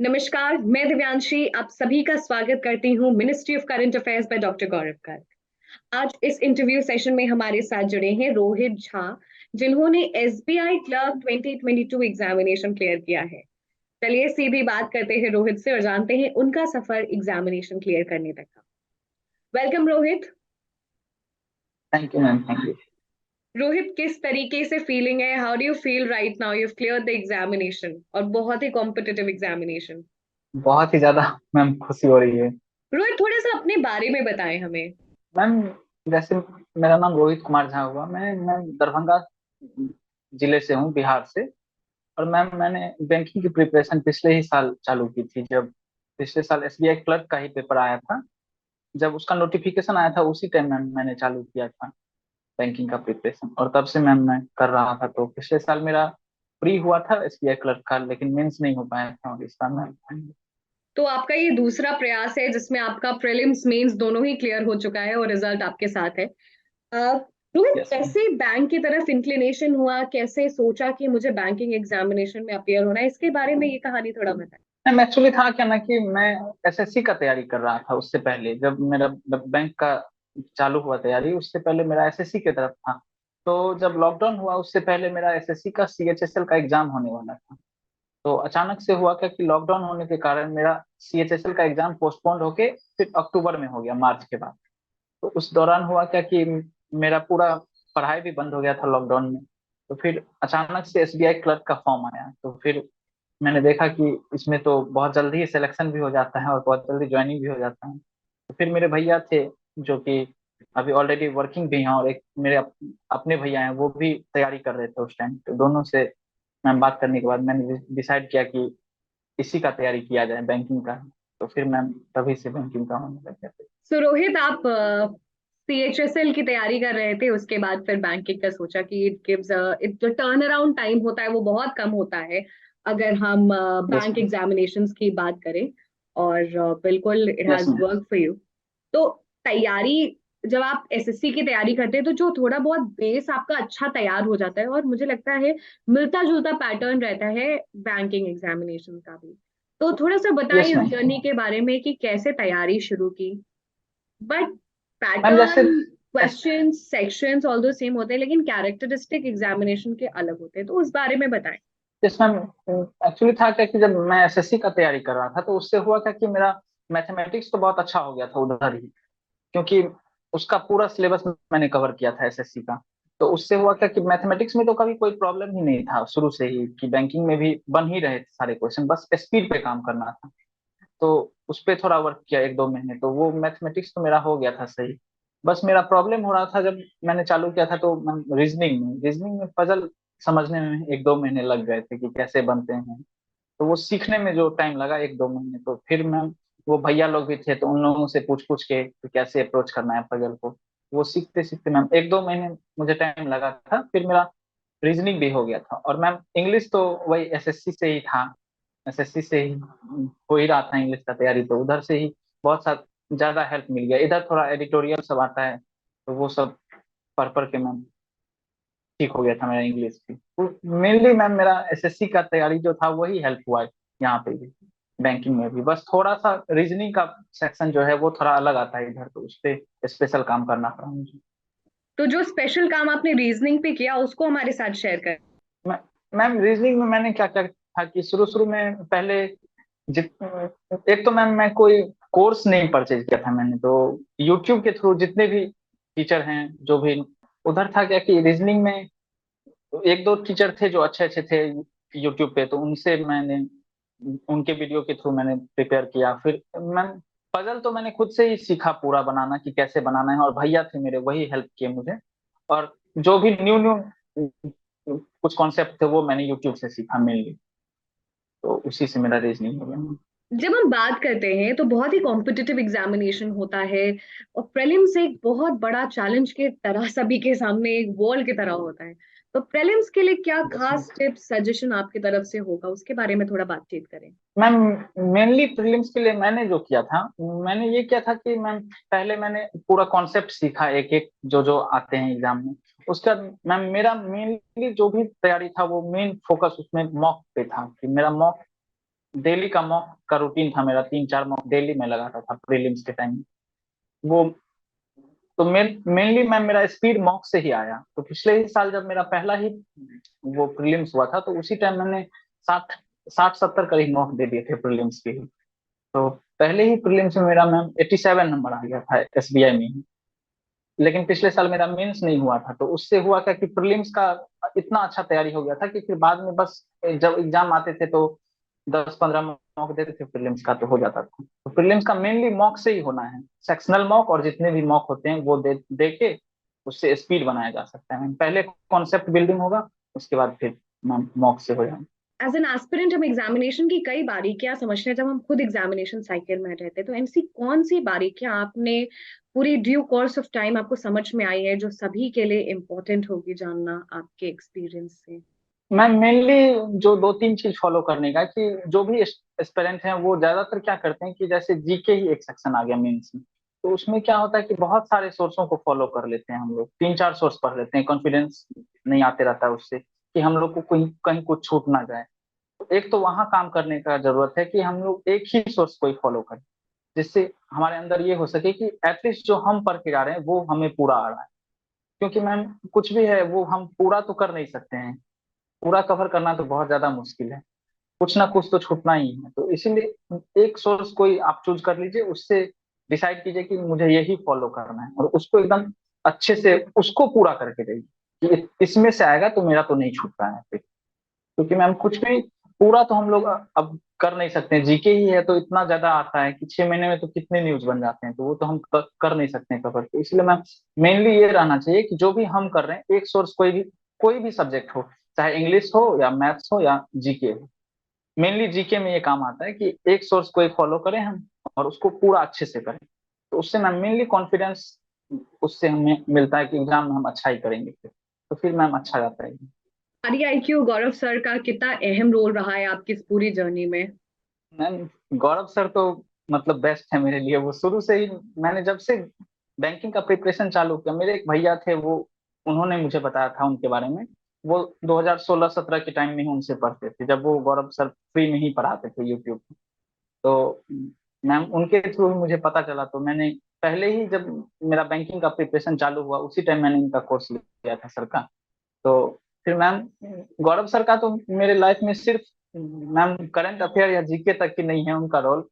नमस्कार, मैं दिव्यांशी आप सभी का स्वागत करती हूँ ministry of current affairs by doctor Gaurav Garg. आज इस इंटरव्यू सेशन में हमारे साथ जुड़े हैं रोहित झा, जिन्होंने एसबीआई क्लर्क 2022 एग्जामिनेशन क्लियर किया है। चलिए सीधी बात करते हैं रोहित से और जानते हैं उनका सफर एग्जामिनेशन क्लियर करने तक का। Welcome Rohit. Thank you ma'am, thank you. Rohit, किस तरीके से फीलिंग है? How do you feel right now? You clear the examination और बहुत ही कॉम्पिटिटिव एग्जामिनेशन। बहुत ही ज्यादा मैम खुशी हो रही है। रोहित, थोड़ा सा अपने बारे में बताएं हमें। मैम, जैसे मेरा नाम रोहित कुमार झा हुआ, मैं दरभंगा जिले से हूँ, बिहार से। और मैम, मैंने बैंकिंग की प्रिपरेशन पिछले ही साल चालू की थी। जब पिछले साल एसबीआई क्लर्क का ही पेपर आया था, जब उसका नोटिफिकेशन आया था उसी टाइम मैम मैंने चालू किया था बैंकिंग का प्रिपरेशन। और तब से मैम मैं कर रहा था। तो पिछले साल मेरा प्री हुआ था एसबीआई क्लर्क का, लेकिन मेंस नहीं हो पाया था। और इस साल मैम तो आपका ये दूसरा प्रयास है जिसमें आपका प्रीलिम्स मेंस दोनों ही क्लियर हो चुका है और रिजल्ट आपके साथ है। Rohit, yes ma'am. कैसे बैंक की तरफ इंक्लिनेशन हुआ? कैसे सोचा कि मुझे बैंकिंग एग्जामिनेशन में अपियर होना है? इसके बारे में ये कहानी थोड़ा बताएं। मैम एक्चुअली था क्या ना कि मैं एसएससी का तैयारी कर रहा था। उससे पहले जब मेरा बैंक का चालू हुआ तैयारी, उससे पहले मेरा एसएससी की तरफ था। तो जब लॉकडाउन हुआ उससे पहले मेरा एसएससी का सीएचएसएल का एग्जाम होने वाला था। तो अचानक से हुआ क्या कि लॉकडाउन होने के कारण मेरा सीएचएसएल का एग्जाम पोस्टपोन्ड होके फिर अक्टूबर में हो गया, मार्च के बाद। तो उस दौरान हुआ क्या कि मेरा पूरा पढ़ाई भी बंद हो गया था लॉकडाउन में। तो फिर अचानक से एसबीआई क्लर्क का फॉर्म आया, तो फिर मैंने देखा कि इसमें तो बहुत जल्दी ही सिलेक्शन भी हो जाता है और बहुत जल्दी ज्वाइनिंग भी हो जाता है। तो फिर मेरे भैया थे जो कि अभी ऑलरेडी वर्किंग भी हैं, और एक मेरे अपने भैया हैं, वो भी तैयारी कर रहे थे उस टाइम। तो दोनों से मैं बात करने के बाद मैंने डिसाइड किया कि इसी का तैयारी किया जाए, बैंकिंग का। तो फिर मैं तभी से बैंकिंग का होने लग गया था। सो रोहित, आप सीएचएसएल की तैयारी कर रहे थे, उसके बाद फिर बैंकिंग का सोचा कि इट गिव्स इट जो टर्न अराउंड टाइम होता है वो बहुत कम होता है अगर हम यस बैंक मैम। एग्जामिनेशंस की बात करें। और बिल्कुल it yes has ma'am. Work for you. तो तैयारी, जब आप एसएससी की तैयारी करते हैं तो जो थोड़ा बहुत बेस आपका अच्छा तैयार हो जाता है और मुझे लगता है मिलता जुलता पैटर्न रहता है बैंकिंग एग्जामिनेशन का भी। तो थोड़ा सा यस बताइए उस मैम। जर्नी के बारे में कि कैसे तैयारी शुरू की। बट मैम जैसे पैटर्न, क्वेश्चंस, सेक्शंस ऑल दो सेम होते हैं लेकिन कैरेक्टरिस्टिक एग्जामिनेशन के अलग होते हैं, तो उस बारे में बताएं। यस मैम, एक्चुअली था क्या कि जब मैं एसएससी का तैयारी कर रहा था तो उससे हुआ क्या कि मेरा मैथमेटिक्स तो बहुत अच्छा हो गया था उधर ही, क्योंकि उसका पूरा सिलेबस मैंने कवर किया था एसएससी का। तो उससे हुआ क्या कि मैथमेटिक्स में तो कभी कोई प्रॉब्लम ही नहीं था शुरू से ही, कि बैंकिंग में भी बन ही रहे थे सारे क्वेश्चन, बस स्पीड पे काम करना था। तो उस पे थोड़ा वर्क किया 1-2 महीने, तो वो मैथमेटिक्स तो मेरा हो गया था सही। बस मेरा प्रॉब्लम हो रहा था जब मैंने चालू किया था, तो रीजनिंग में पजल समझने में 1-2 महीने लग गए थे कि कैसे बनते हैं। तो वो सीखने में जो टाइम लगा 1-2 महीने, तो फिर मैं, वो भैया लोग भी थे तो उन लोगों से पूछ पूछ के कि कैसे अप्रोच करना है पजल को, वो सीखते सीखते मैम 1-2 महीने मुझे टाइम लगा था। फिर मेरा रीजनिंग भी हो गया था। और मैम इंग्लिश तो वही एसएससी से ही था, एसएससी से ही हो ही रहा था इंग्लिश का तैयारी, तो उधर से ही बहुत सा ज्यादा हेल्प मिल गया। इधर थोड़ा एडिटोरियल सब आता है, तो वो सब पढ़ पढ़ के मैम ठीक हो गया था मेरा इंग्लिश भी। तो मेनली मैम मेरा एसएससी का तैयारी जो था वही हेल्प हुआ है यहाँ पे भी, बैंकिंग में भी। बस थोड़ा सा रीजनिंग का सेक्शन जो है वो थोड़ा अलग आता है इधर, तो उस पे स्पेशल काम करना पड़ा मुझे। तो जो स्पेशल काम आपने रीजनिंग पे किया उसको हमारे साथ शेयर कर। मै- मैम रीजनिंग में मैंने क्या क्या था कि शुरू शुरू में पहले जित एक तो मैम मैं कोई कोर्स नहीं परचेज किया था मैंने, तो यूट्यूब के थ्रू जितने भी टीचर हैं जो भी, उधर था क्या कि रीजनिंग में 1-2 टीचर थे जो अच्छे अच्छे थे यूट्यूब पे, तो उनसे मैंने, उनके वीडियो के थ्रू मैंने प्रिपेयर किया। फिर मैं पजल तो मैंने खुद से ही सीखा पूरा बनाना कि कैसे बनाना है, और भैया थे मेरे वही हेल्प किए मुझे। और जो भी न्यू न्यू कुछ कॉन्सेप्ट थे वो मैंने यूट्यूब से सीखा मेनली। तो उसी से मेरा रीजनिंग हो गया। जब हम बात करते हैं तो बहुत ही कॉम्पिटिटिव एग्जामिनेशन होता है और प्रीलिम्स एक बहुत बड़ा चैलेंज के तरह सभी के सामने एक वॉल की तरह होता है। तो प्रीलिम्स के लिए क्या बस खास टिप्स सजेशन आपकी तरफ से होगा, उसके बारे में थोड़ा बातचीत करें। मैम, मेनली प्रीलिम्स के लिए मैंने जो किया था, मैंने ये किया था कि मैम पहले मैंने पूरा कॉन्सेप्ट सीखा एक एक जो जो आते हैं एग्जाम में। उसका मैम मेरा मेनली जो भी तैयारी था वो मेन फोकस उसमें मॉक पे था कि मेरा मॉक डेली का मॉक का रूटीन था मेरा, 3-4 मॉक डेली मैं लगाता था प्रीलिम्स के टाइम। वो तो मेनली मैम मेरा स्पीड मॉक से ही आया। तो पिछले ही साल जब मेरा पहला ही वो प्रीलिम्स हुआ था, तो उसी टाइम मैंने 60-70 करीब मॉक दे दिए थे प्रीलिम्स के ही। तो पहले ही प्रीलिम्स में मेरा मैम 87 नंबर आ गया था एसबीआई में ही। लेकिन पिछले साल मेरा मेंस नहीं हुआ था, तो उससे हुआ क्या कि प्रीलिम्स का इतना अच्छा तैयारी हो गया था कि फिर बाद में बस जब एग्जाम आते थे तो 10-15 मॉक देते थे प्रीलिम्स का, तो हो जाता था। तो प्रीलिम्स का मेनली मॉक से ही होना है। सेक्शनल मॉक और जितने भी मॉक होते हैं वो दे के उससे स्पीड बनाया जा सकता है। पहले कॉन्सेप्ट बिल्डिंग होगा, उसके बाद फिर मॉक से हो जाएगा। एज एन एस्पिरेंट हम एग्जामिनेशन की कई बारीकियां समझते हैं जब हम खुद एग्जामिनेशन साइकिल में रहते हैं, तो ऐसी कौन सी बारीकियां आपने पूरी ड्यू कोर्स ऑफ टाइम आपको समझ में आई है जो सभी के लिए इम्पोर्टेंट होगी जानना आपके एक्सपीरियंस से? मैं मेनली जो 2-3 चीज फॉलो करने का कि जो भी एस्पिरेंट हैं वो ज्यादातर क्या करते हैं कि जैसे जीके ही एक सेक्शन आ गया मेंस में, तो उसमें क्या होता है कि बहुत सारे सोर्सों को फॉलो कर लेते हैं हम लोग, 3-4 सोर्स पढ़ लेते हैं, कॉन्फिडेंस नहीं आते रहता है उससे कि हम लोग को कहीं कहीं कुछ छूट ना जाए। तो एक तो वहां काम करने का जरूरत है कि हम लोग एक ही सोर्स को ही फॉलो करें, जिससे हमारे अंदर ये हो सके कि एटलीस्ट जो हम पढ़ के जा रहे हैं वो हमें पूरा आ रहा है। क्योंकि मैम कुछ भी है वो हम पूरा तो कर नहीं सकते हैं, पूरा कवर करना तो बहुत ज्यादा मुश्किल है, कुछ ना कुछ तो छूटना ही है। तो इसीलिए एक सोर्स कोई आप चूज कर लीजिए, उससे डिसाइड कीजिए कि मुझे यही फॉलो करना है, और उसको एकदम अच्छे से उसको पूरा करके जाइए कि इसमें से आएगा तो मेरा तो नहीं छूटता है फिर। क्योंकि मैम कुछ भी पूरा तो हम लोग अब कर नहीं सकते हैं, जीके ही है तो इतना ज्यादा आता है कि 6 महीने में तो कितने न्यूज बन जाते हैं, तो वो तो हम कर नहीं सकते हैं कवर। तो इसलिए मैम मेनली ये रहना चाहिए कि जो भी हम कर रहे हैं एक सोर्स कोई भी सब्जेक्ट हो, चाहे इंग्लिश हो या मैथ्स हो या जीके हो, मेनली जीके में ये काम आता है कि एक सोर्स को एक फॉलो करें हम और उसको पूरा अच्छे से करें। तो उससे मैम मेनली कॉन्फिडेंस उससे हमें मिलता है कि एग्जाम में हम अच्छा ही करेंगे फिर, तो फिर मैम अच्छा जाता है। हमारी आईक्यू गौरव सर का कितना अहम रोल रहा है आपकी इस पूरी जर्नी में? मैम गौरव सर तो मतलब बेस्ट है मेरे लिए। वो शुरू से ही, मैंने जब से बैंकिंग का प्रिपरेशन चालू किया, मेरे एक भैया थे वो, उन्होंने मुझे बताया था उनके बारे में। वो 2016-17 के टाइम में ही उनसे पढ़ते थे, जब वो गौरव सर फ्री में ही पढ़ाते थे यूट्यूब। तो मैम उनके थ्रू ही मुझे पता चला, तो मैंने पहले ही जब मेरा बैंकिंग का प्रिपरेशन चालू हुआ उसी टाइम मैंने इनका कोर्स लिया था सर का। तो फिर मैम गौरव सर का तो मेरे लाइफ में सिर्फ मैम करंट अफेयर या जीके तक की नहीं है उनका रोल,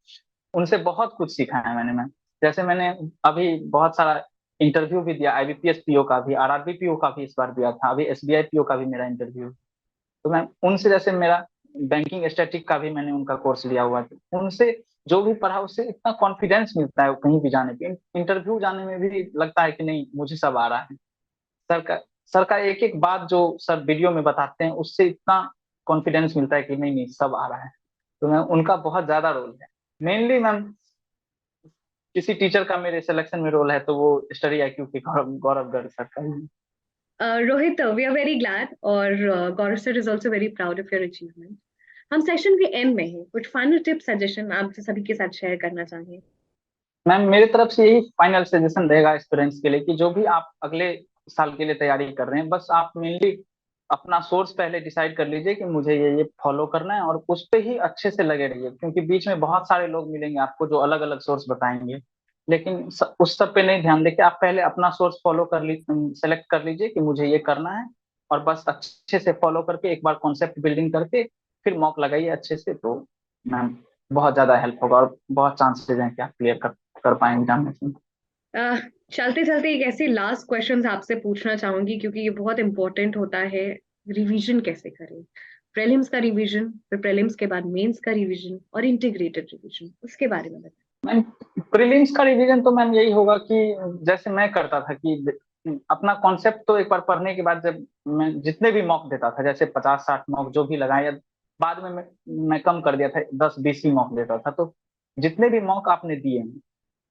उनसे बहुत कुछ सीखा है मैंने मैम। जैसे मैंने अभी बहुत सारा इंटरव्यू भी दिया, आईबीपीएस पीओ का भी, आरआरबी पीओ का भी इस बार दिया था, अभी एसबीआई पीओ का भी मेरा इंटरव्यू। तो मैं उनसे, जैसे मेरा बैंकिंग स्टैटिक का भी मैंने उनका कोर्स लिया हुआ था, उनसे जो भी पढ़ा उससे इतना कॉन्फिडेंस मिलता है कहीं भी जाने पे, इंटरव्यू जाने में भी लगता है कि नहीं मुझे सब आ रहा है। सर का सर का एक एक बात जो सर वीडियो में बताते हैं उससे इतना कॉन्फिडेंस मिलता है कि नहीं नहीं सब आ रहा है। तो मैं उनका बहुत ज्यादा रोल है। मेनली मैम किसी टीचर का मेरे सिलेक्शन में रोल है तो वो स्टडी आईक्यू के गौरव गौरव गर्ग सर का ही है। Rohit, we are very glad और Gaurav sir is also very proud of your achievement. हम सेशन के एंड में हैं, कुछ फाइनल टिप सजेशन आप सभी के साथ शेयर करना चाहेंगे? मैम मेरी तरफ से यही फाइनल सजेशन रहेगा स्टूडेंट्स के लिए कि जो भी आप अगले साल के लिए तैयारी कर रहे हैं, बस आप मेनली अपना सोर्स पहले डिसाइड कर लीजिए कि मुझे ये फॉलो करना है, और उस पे ही अच्छे से लगे रहिए। क्योंकि बीच में बहुत सारे लोग मिलेंगे आपको जो अलग अलग सोर्स बताएंगे, लेकिन उस सब पे नहीं ध्यान देके आप पहले अपना सोर्स फॉलो कर ली सेलेक्ट कर लीजिए कि मुझे ये करना है, और बस अच्छे से फॉलो करके एक बार कॉन्सेप्ट बिल्डिंग करके फिर मॉक लगाइए अच्छे से, तो मैम बहुत ज्यादा हेल्प होगा और बहुत चांसेस हैं कि आप क्लियर कर पाएंगे एग्जामिनेशन। चलते चलते एक ऐसे लास्ट क्वेश्चन आपसे पूछना चाहूंगी क्योंकि ये बहुत इंपॉर्टेंट होता है। रिवीजन कैसे करें? प्रीलिम्स का रिवीजन, फिर प्रीलिम्स के बाद मेंस का रिवीजन और इंटीग्रेटेड रिवीजन, उसके बारे में बताएं। मैम प्रीलिम्स का रिवीजन तो मैम यही होगा कि जैसे मैं करता था कि अपना कॉन्सेप्ट तो एक बार पढ़ने के बाद जब मैं जितने भी मॉक देता था, जैसे 50-60 मॉक जो भी लगाया, बाद में मैं कम कर दिया था, 10-20 ही मॉक देता था। तो जितने भी मॉक आपने दिए हैं,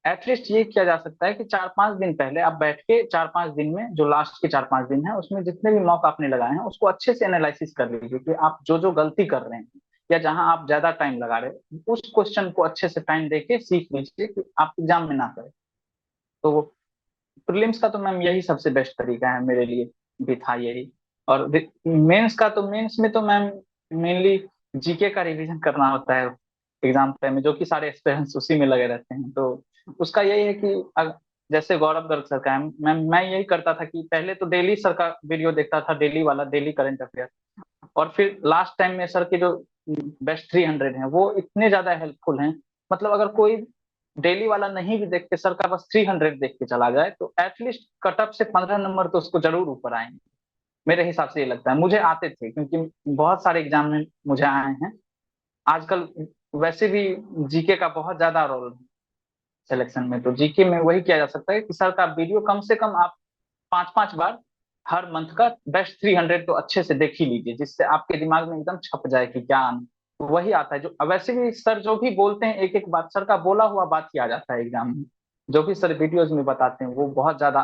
एटलीस्ट ये किया जा सकता है कि 4-5 दिन पहले आप बैठ के 4-5 दिन में, जो लास्ट के 4-5 दिन है उसमें जितने भी मॉक आपने लगाए हैं उसको अच्छे से एनालिसिस कर लीजिए कि आप जो जो गलती कर रहे हैं या जहां आप ज्यादा टाइम लगा रहे हैं उस क्वेश्चन को अच्छे से टाइम देके सीख लीजिए कि आप एग्जाम में ना करें। तो वो प्रीलिम्स का तो मैम यही सबसे बेस्ट तरीका है मेरे लिए, भी था यही। और मेंस का तो मेंस में तो मैम मेनली जीके का रिवीजन करना होता है एग्जाम टाइम में, जो कि सारे एस्पिरेंट्स उसी में लगे रहते हैं। तो उसका यही है कि जैसे गौरव गर्ग सर का है, मैं यही करता था कि पहले तो डेली सर का वीडियो देखता था, डेली वाला, डेली करंट अफेयर। और फिर लास्ट टाइम में सर के जो बेस्ट 300 हैं वो इतने ज्यादा हेल्पफुल हैं। मतलब अगर कोई डेली वाला नहीं भी देख के सर का बस 300 देख के चला जाए तो एटलीस्ट कटअप से 15 नंबर तो उसको जरूर ऊपर आएंगे। मेरे हिसाब से ये लगता है, मुझे आते थे क्योंकि बहुत सारे एग्जाम में मुझे आए हैं। आजकल वैसे भी जीके का बहुत ज्यादा रोल है सिलेक्शन में, तो जीके में वही किया जा सकता है कि सर का वीडियो कम से कम आप 5-5 बार हर मंथ का बेस्ट 300 तो अच्छे से देख ही लीजिए, जिससे आपके दिमाग में एकदम छप जाए कि क्या आना। तो वही आता है जो वैसे भी सर जो भी बोलते हैं, एक एक बात सर का बोला हुआ बात ही आ जाता है एग्जाम में। जो भी सर वीडियोज में बताते हैं वो बहुत ज्यादा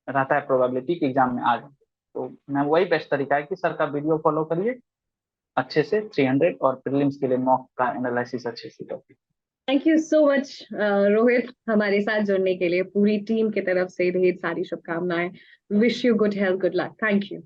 रहता है प्रोबेबिलिटी कि एग्जाम में आ जाए। तो मैं वही बेस्ट तरीका है कि सर का वीडियो फॉलो करिए अच्छे से 300, और प्रीलिम्स के लिए मॉक का एनालिसिस अच्छे से करिए। Thank you so much Rohit, हमारे साथ जुड़ने के लिए। पूरी टीम की तरफ से ढेर सारी शुभकामनाएं। Wish you good health, good luck. Thank you.